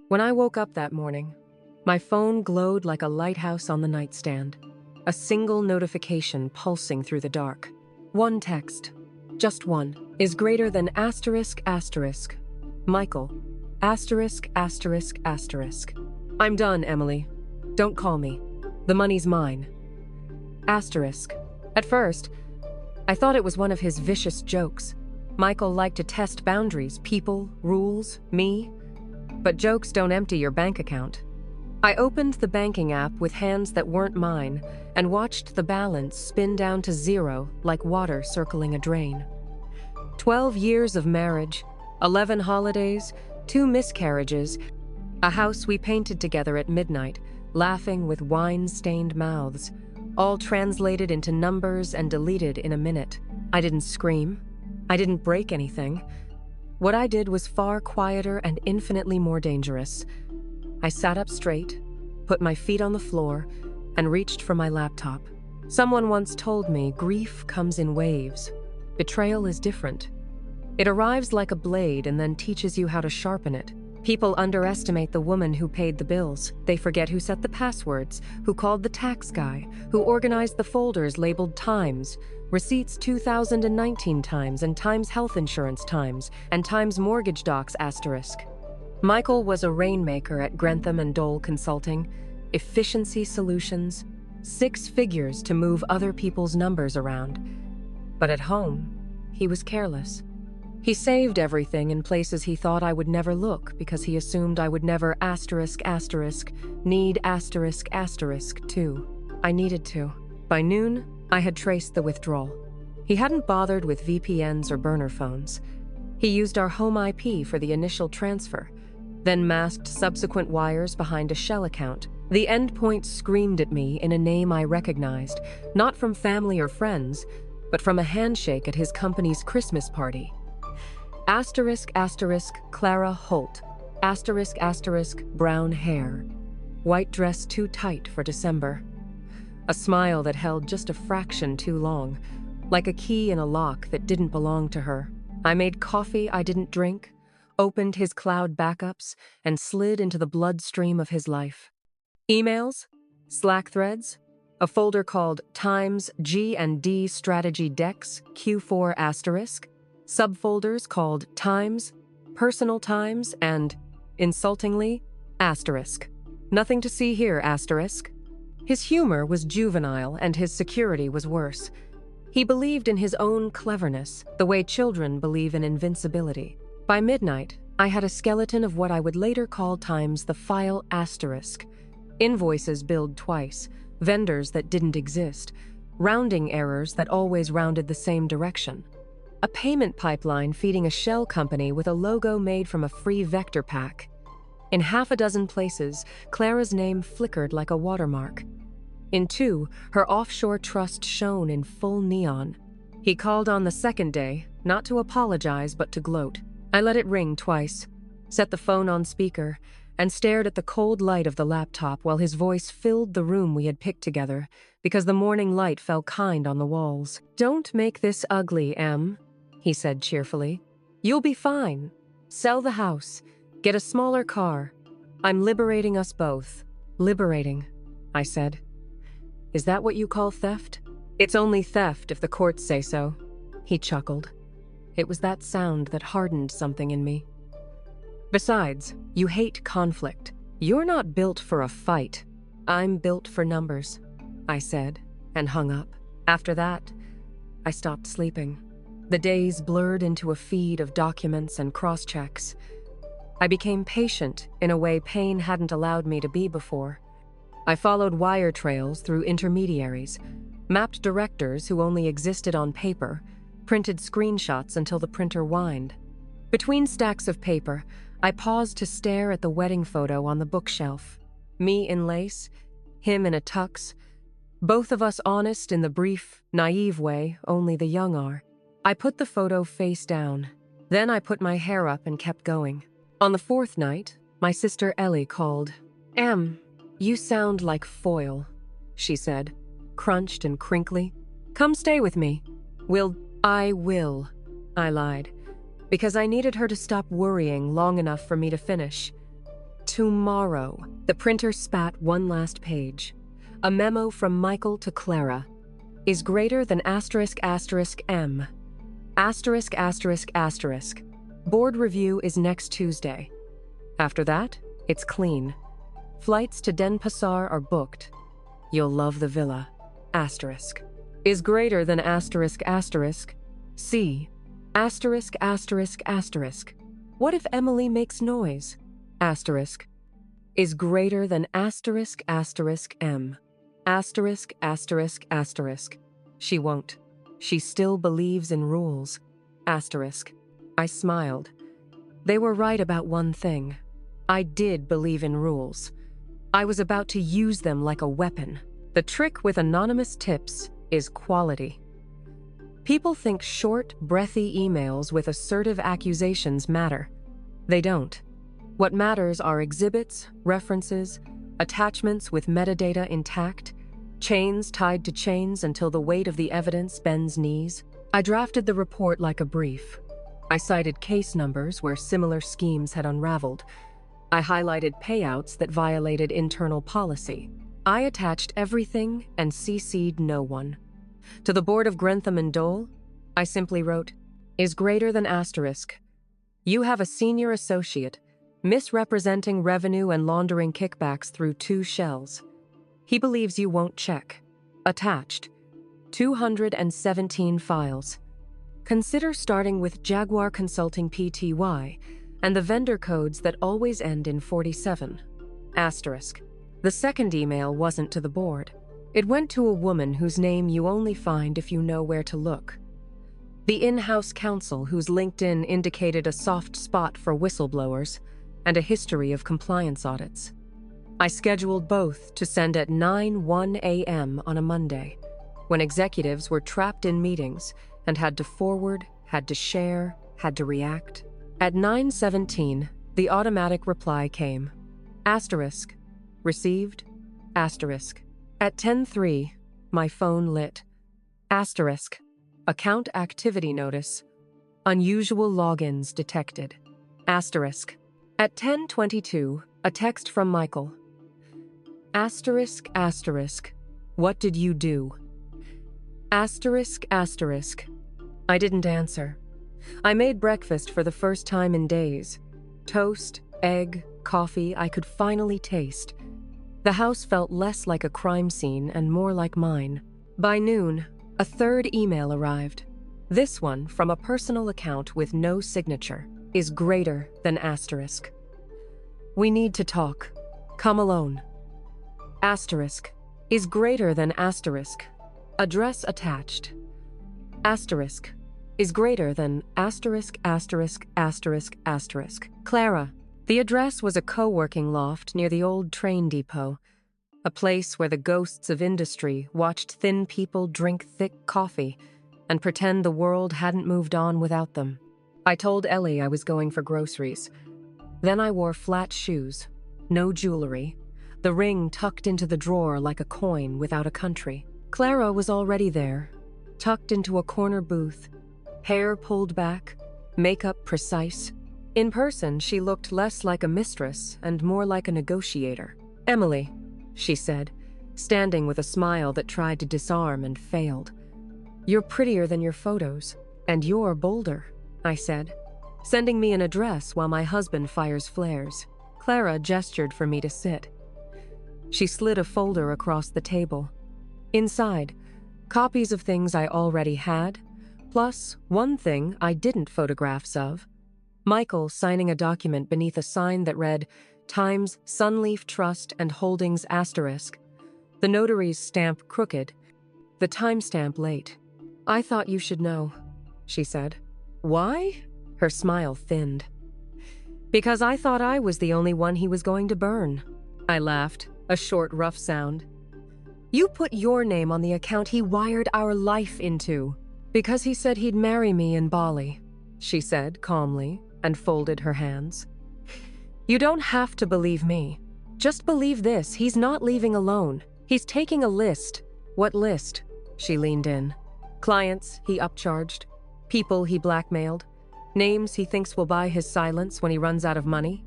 When I woke up that morning, my phone glowed like a lighthouse on the nightstand. A single notification pulsing through the dark. One text, just one, is greater than asterisk asterisk. Michael, asterisk asterisk asterisk. I'm done, Emily. Don't call me. The money's mine. Asterisk. At first, I thought it was one of his vicious jokes. Michael liked to test boundaries, people, rules, me. But jokes don't empty your bank account. I opened the banking app with hands that weren't mine and watched the balance spin down to zero like water circling a drain. 12 years of marriage, 11 holidays, 2 miscarriages, a house we painted together at midnight, laughing with wine-stained mouths, all translated into numbers and deleted in a minute. I didn't scream. I didn't break anything. What I did was far quieter and infinitely more dangerous. I sat up straight, put my feet on the floor, and reached for my laptop. Someone once told me grief comes in waves. Betrayal is different. It arrives like a blade and then teaches you how to sharpen it. People underestimate the woman who paid the bills. They forget who set the passwords, who called the tax guy, who organized the folders labeled Times, receipts 2019 times, and Times health insurance times, and Times mortgage docs asterisk. Michael was a rainmaker at Grantham and Dole Consulting. Efficiency solutions, 6 figures to move other people's numbers around. But at home, he was careless. He saved everything in places he thought I would never look because he assumed I would never asterisk asterisk need asterisk asterisk too. I needed to. By noon, I had traced the withdrawal. He hadn't bothered with VPNs or burner phones. He used our home IP for the initial transfer, then masked subsequent wires behind a shell account. The endpoint screamed at me in a name I recognized, not from family or friends, but from a handshake at his company's Christmas party. Asterisk asterisk Clara Holt. Asterisk asterisk brown hair. White dress too tight for December. A smile that held just a fraction too long, like a key in a lock that didn't belong to her. I made coffee I didn't drink, opened his cloud backups, and slid into the bloodstream of his life. Emails, Slack threads, a folder called Times G&D Strategy Decks Q4 asterisk, subfolders called Times, Personal Times, and, insultingly, asterisk. Nothing to see here, asterisk. His humor was juvenile and his security was worse. He believed in his own cleverness, the way children believe in invincibility. By midnight, I had a skeleton of what I would later call Times the file asterisk. Invoices billed twice, vendors that didn't exist, rounding errors that always rounded the same direction. A payment pipeline feeding a shell company with a logo made from a free vector pack. In half a dozen places, Clara's name flickered like a watermark. In 2, her offshore trust shone in full neon. He called on the second day, not to apologize but to gloat. I let it ring twice, set the phone on speaker, and stared at the cold light of the laptop while his voice filled the room we had picked together, because the morning light fell kind on the walls. "Don't make this ugly, Em," he said cheerfully. "You'll be fine. Sell the house. Get a smaller car. I'm liberating us both." "Liberating," I said. "Is that what you call theft?" "It's only theft if the courts say so." He chuckled. It was that sound that hardened something in me. "Besides, you hate conflict. You're not built for a fight. I'm built for numbers," I said, and hung up. After that, I stopped sleeping. The days blurred into a feed of documents and cross-checks. I became patient in a way pain hadn't allowed me to be before. I followed wire trails through intermediaries, mapped directors who only existed on paper, printed screenshots until the printer whined. Between stacks of paper, I paused to stare at the wedding photo on the bookshelf. Me in lace, him in a tux, both of us honest in the brief, naive way only the young are. I put the photo face down. Then I put my hair up and kept going. On the 4th night, my sister Ellie called. "Em, you sound like foil," she said, crunched and crinkly. "Come stay with me." I will, I lied, because I needed her to stop worrying long enough for me to finish. Tomorrow. The printer spat one last page. A memo from Michael to Clara. Is greater than asterisk asterisk M. Asterisk asterisk asterisk. Board review is next Tuesday. After that, it's clean. Flights to Denpasar are booked. You'll love the villa. Asterisk. Is greater than asterisk asterisk. C. Asterisk asterisk asterisk. What if Emily makes noise? Asterisk. Is greater than asterisk asterisk M. Asterisk asterisk asterisk. She won't. She still believes in rules. Asterisk. I smiled. They were right about one thing. I did believe in rules. I was about to use them like a weapon. The trick with anonymous tips is quality. People think short, breathy emails with assertive accusations matter. They don't. What matters are exhibits, references, attachments with metadata intact, chains tied to chains until the weight of the evidence bends knees. I drafted the report like a brief. I cited case numbers where similar schemes had unraveled. I highlighted payouts that violated internal policy. I attached everything and CC'd no one. To the board of Grentham and Dole, I simply wrote, is greater than asterisk. You have a senior associate misrepresenting revenue and laundering kickbacks through 2 shells. He believes you won't check. Attached, 217 files. Consider starting with Jaguar Consulting Pty and the vendor codes that always end in 47. Asterisk. The second email wasn't to the board. It went to a woman whose name you only find if you know where to look. The in-house counsel whose LinkedIn indicated a soft spot for whistleblowers and a history of compliance audits. I scheduled both to send at 9:01 a.m. on a Monday, when executives were trapped in meetings and had to forward, had to share, had to react. At 9:17, the automatic reply came. Asterisk. Received. Asterisk. At 10:03, my phone lit. Asterisk. Account activity notice. Unusual logins detected. Asterisk. At 10:22, a text from Michael. Asterisk asterisk. What did you do? Asterisk asterisk. I didn't answer. I made breakfast for the first time in days. Toast, egg, coffee I could finally taste. The house felt less like a crime scene and more like mine. By noon, a third email arrived. This one, from a personal account with no signature, is greater than asterisk. We need to talk. Come alone. Asterisk. Is greater than asterisk. Address attached. Asterisk. Is greater than asterisk asterisk asterisk asterisk. Clara. The address was a co-working loft near the old train depot, a place where the ghosts of industry watched thin people drink thick coffee and pretend the world hadn't moved on without them. I told Ellie I was going for groceries. Then I wore flat shoes, no jewelry, the ring tucked into the drawer like a coin without a country. Clara was already there, tucked into a corner booth, hair pulled back, makeup precise. In person, she looked less like a mistress and more like a negotiator. Emily, she said, standing with a smile that tried to disarm and failed. You're prettier than your photos, and you're bolder, I said, sending me an address while my husband fires flares. Clara gestured for me to sit. She slid a folder across the table. Inside, copies of things I already had, plus one thing I didn't photographs of. Michael signing a document beneath a sign that read, Times Sunleaf Trust and Holdings asterisk. The notary's stamp crooked, the timestamp late. I thought you should know, she said. Why? Her smile thinned. Because I thought I was the only one he was going to burn. I laughed, a short, rough sound. You put your name on the account he wired our life into. Because he said he'd marry me in Bali, she said calmly, and folded her hands. You don't have to believe me. Just believe this, he's not leaving alone. He's taking a list. What list? She leaned in. Clients he upcharged. People he blackmailed. Names he thinks will buy his silence when he runs out of money.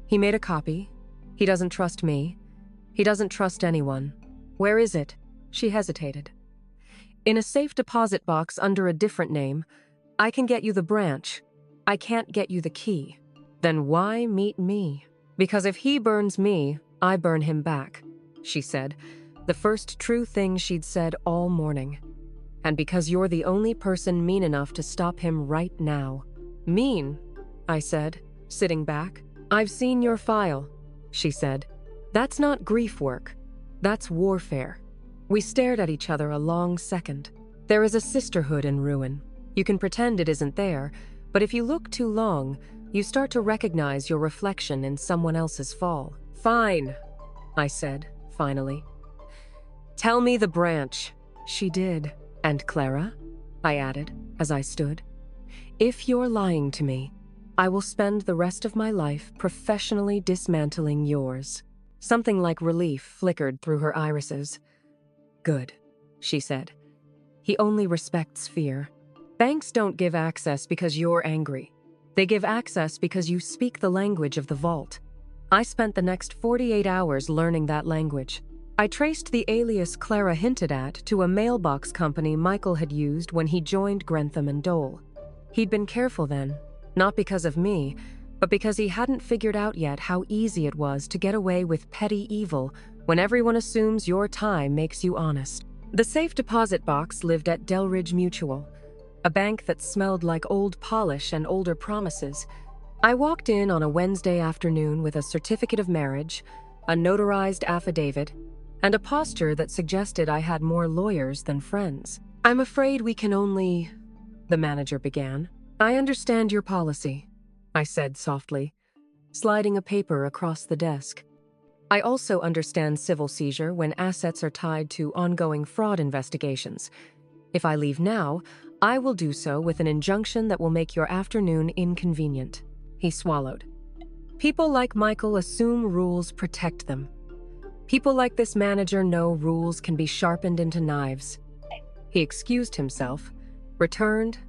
He made a copy, He doesn't trust me. He doesn't trust anyone. Where is it? She hesitated. In a safe deposit box under a different name. I can get you the branch. I can't get you the key. Then why meet me? Because if he burns me, I burn him back, she said, the first true thing she'd said all morning. And because you're the only person mean enough to stop him right now. Mean? I said, sitting back. I've seen your file, she said. That's not grief work. That's warfare. We stared at each other a long second. There is a sisterhood in ruin. You can pretend it isn't there, but if you look too long, you start to recognize your reflection in someone else's fall. Fine, I said, finally. Tell me the branch. She did. And Clara? I added, as I stood. If you're lying to me, I will spend the rest of my life professionally dismantling yours. Something like relief flickered through her irises. Good, she said. He only respects fear. Banks don't give access because you're angry. They give access because you speak the language of the vault. I spent the next 48 hours learning that language. I traced the alias Clara hinted at to a mailbox company Michael had used when he joined Grentham and Dole. He'd been careful then, not because of me, but because he hadn't figured out yet how easy it was to get away with petty evil when everyone assumes your time makes you honest. The safe deposit box lived at Delridge Mutual, a bank that smelled like old polish and older promises. I walked in on a Wednesday afternoon with a certificate of marriage, a notarized affidavit, and a posture that suggested I had more lawyers than friends. I'm afraid we can only... the manager began. I understand your policy, I said softly, sliding a paper across the desk. I also understand civil seizure when assets are tied to ongoing fraud investigations. If I leave now, I will do so with an injunction that will make your afternoon inconvenient. He swallowed. People like Michael assume rules protect them. People like this manager know rules can be sharpened into knives. He excused himself, returned,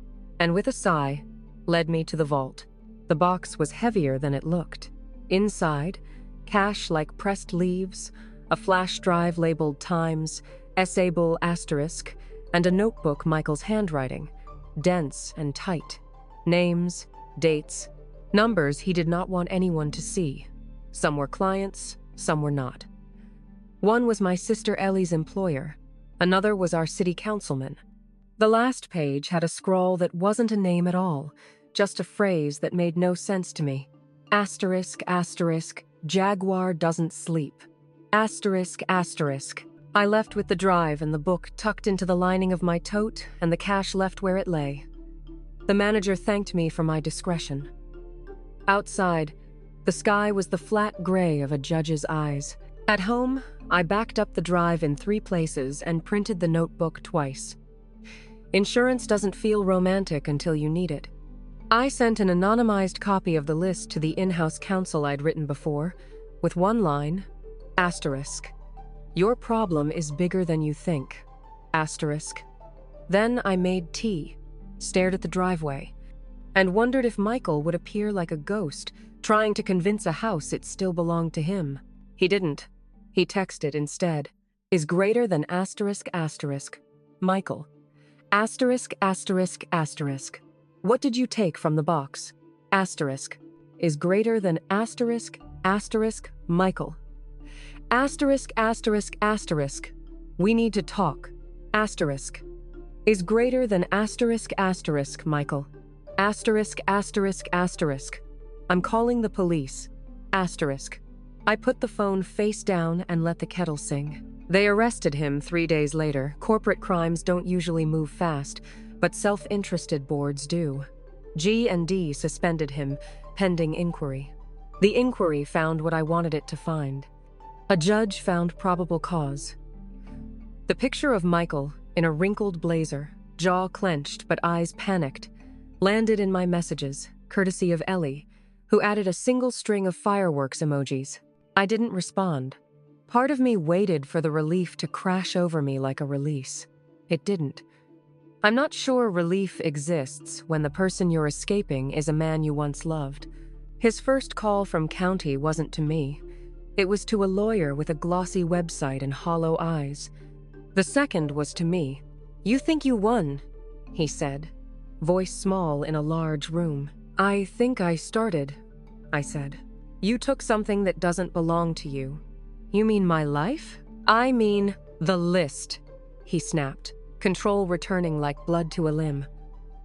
and with a sigh, led me to the vault. The box was heavier than it looked. Inside, cash like pressed leaves, a flash drive labeled Times, Essayable asterisk, and a notebook Michael's handwriting, dense and tight. Names, dates, numbers he did not want anyone to see. Some were clients, some were not. One was my sister Ellie's employer. Another was our city councilman. The last page had a scrawl that wasn't a name at all, just a phrase that made no sense to me. Asterisk, asterisk, Jaguar doesn't sleep. Asterisk, asterisk. I left with the drive and the book tucked into the lining of my tote and the cash left where it lay. The manager thanked me for my discretion. Outside, the sky was the flat gray of a judge's eyes. At home, I backed up the drive in 3 places and printed the notebook twice. Insurance doesn't feel romantic until you need it. I sent an anonymized copy of the list to the in-house counsel I'd written before, with one line, asterisk. Your problem is bigger than you think, asterisk. Then I made tea, stared at the driveway, and wondered if Michael would appear like a ghost, trying to convince a house it still belonged to him. He didn't. He texted instead, is greater than asterisk asterisk. Michael. Asterisk asterisk asterisk. What did you take from the box? Asterisk. Is greater than asterisk asterisk Michael. Asterisk asterisk asterisk. We need to talk. Asterisk. Is greater than asterisk asterisk Michael. Asterisk asterisk asterisk. I'm calling the police. Asterisk. I put the phone face down and let the kettle sing. They arrested him 3 days later. Corporate crimes don't usually move fast, but self-interested boards do. G&D suspended him, pending inquiry. The inquiry found what I wanted it to find. A judge found probable cause. The picture of Michael, in a wrinkled blazer, jaw clenched but eyes panicked, landed in my messages, courtesy of Ellie, who added a single string of fireworks emojis. I didn't respond. Part of me waited for the relief to crash over me like a release. It didn't. I'm not sure relief exists when the person you're escaping is a man you once loved. His first call from county wasn't to me. It was to a lawyer with a glossy website and hollow eyes. The second was to me. "You think you won," he said, voice small in a large room. "I think I started," I said. "You took something that doesn't belong to you." "You mean my life?" "I mean the list," he snapped, control returning like blood to a limb.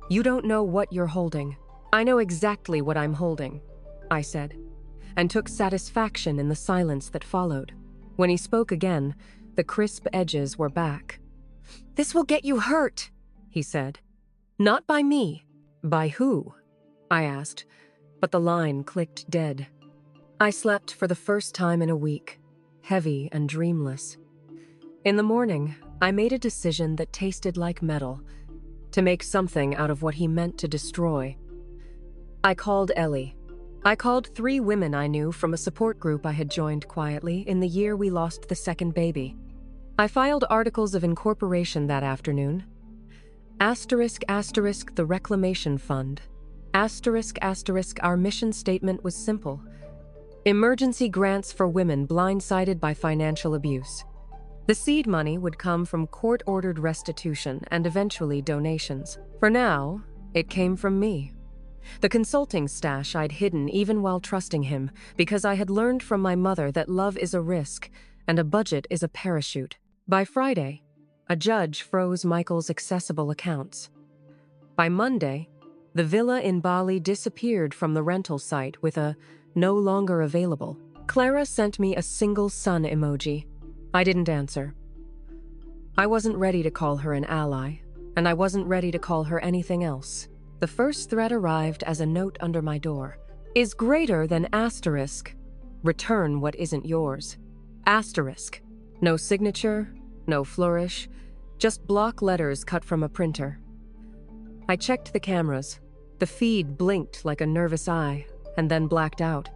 "You don't know what you're holding." "I know exactly what I'm holding," I said, and took satisfaction in the silence that followed. When he spoke again, the crisp edges were back. "This will get you hurt," he said. "Not by me." "By who?" I asked, but the line clicked dead. I slept for the first time in a week, heavy and dreamless. In the morning, I made a decision that tasted like metal, to make something out of what he meant to destroy. I called Ellie. I called 3 women I knew from a support group I had joined quietly in the year we lost the second baby. I filed articles of incorporation that afternoon. *** the Reclamation Fund. *** our mission statement was simple. Emergency grants for women blindsided by financial abuse. The seed money would come from court-ordered restitution and eventually donations. For now, it came from me. The consulting stash I'd hidden even while trusting him, because I had learned from my mother that love is a risk and a budget is a parachute. By Friday, a judge froze Michael's accessible accounts. By Monday, the villa in Bali disappeared from the rental site with a "no longer available." Clara sent me a single sun emoji. I didn't answer. I wasn't ready to call her an ally, and I wasn't ready to call her anything else. The first threat arrived as a note under my door. "Is greater than **. Return what isn't yours." **. No signature, no flourish, just block letters cut from a printer. I checked the cameras. The feed blinked like a nervous eye, and then blacked out.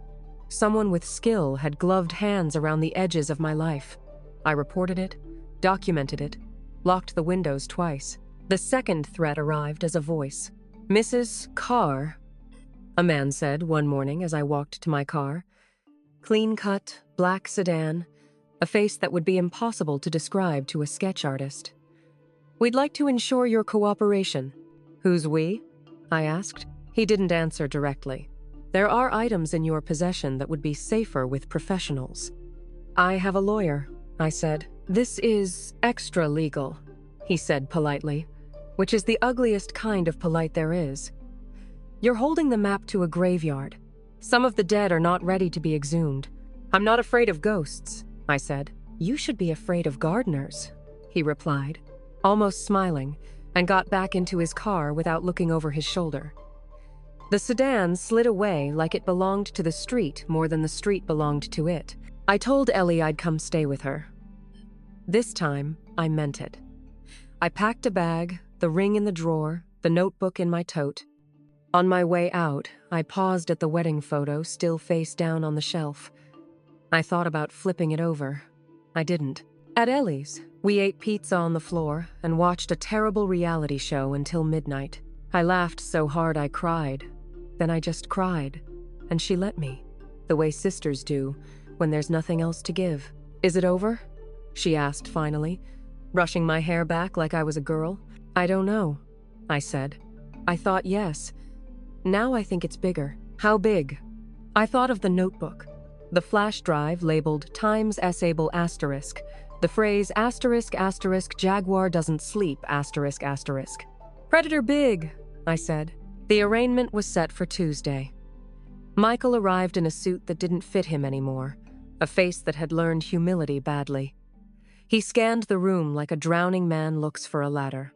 Someone with skill had gloved hands around the edges of my life. I reported it, documented it, locked the windows twice. The second threat arrived as a voice. "Mrs. Carr," a man said one morning as I walked to my car. Clean-cut, black sedan, a face that would be impossible to describe to a sketch artist. "We'd like to ensure your cooperation." "Who's we?" I asked. He didn't answer directly. "There are items in your possession that would be safer with professionals." "I have a lawyer," I said. "This is extra legal," he said politely, which is the ugliest kind of polite there is. "You're holding the map to a graveyard. Some of the dead are not ready to be exhumed." "I'm not afraid of ghosts," I said. "You should be afraid of gardeners," he replied, almost smiling, and got back into his car without looking over his shoulder. The sedan slid away like it belonged to the street more than the street belonged to it. I told Ellie I'd come stay with her. This time, I meant it. I packed a bag, the ring in the drawer, the notebook in my tote. On my way out, I paused at the wedding photo still face down on the shelf. I thought about flipping it over. I didn't. At Ellie's, we ate pizza on the floor and watched a terrible reality show until midnight. I laughed so hard I cried. Then I just cried, and she let me, the way sisters do when there's nothing else to give. "Is it over?" she asked finally, brushing my hair back like I was a girl. "I don't know," I said. "I thought yes. Now I think it's bigger." "How big?" I thought of the notebook, the flash drive labeled Times Essable ***, the phrase ***, Jaguar doesn't sleep ***. "Predator big," I said. The arraignment was set for Tuesday. Michael arrived in a suit that didn't fit him anymore, a face that had learned humility badly. He scanned the room like a drowning man looks for a ladder.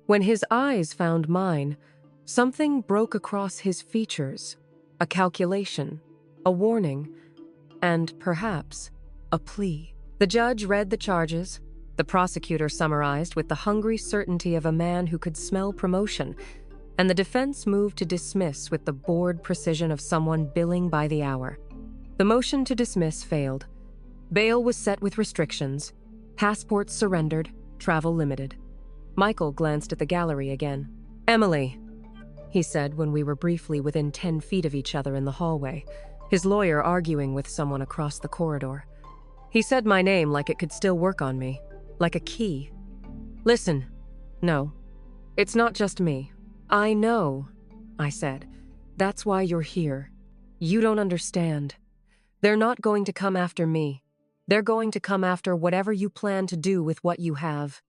When his eyes found mine, something broke across his features, a calculation, a warning, and perhaps a plea. The judge read the charges. The prosecutor summarized with the hungry certainty of a man who could smell promotion, and the defense moved to dismiss with the bored precision of someone billing by the hour. The motion to dismiss failed. Bail was set with restrictions. Passports surrendered, travel limited. Michael glanced at the gallery again. "Emily," he said when we were briefly within 10 feet of each other in the hallway, his lawyer arguing with someone across the corridor. He said my name like it could still work on me, like a key. Listen, no, it's not just me. I know, I said. That's why you're here. You don't understand. They're not going to come after me. They're going to come after whatever you plan to do with what you have.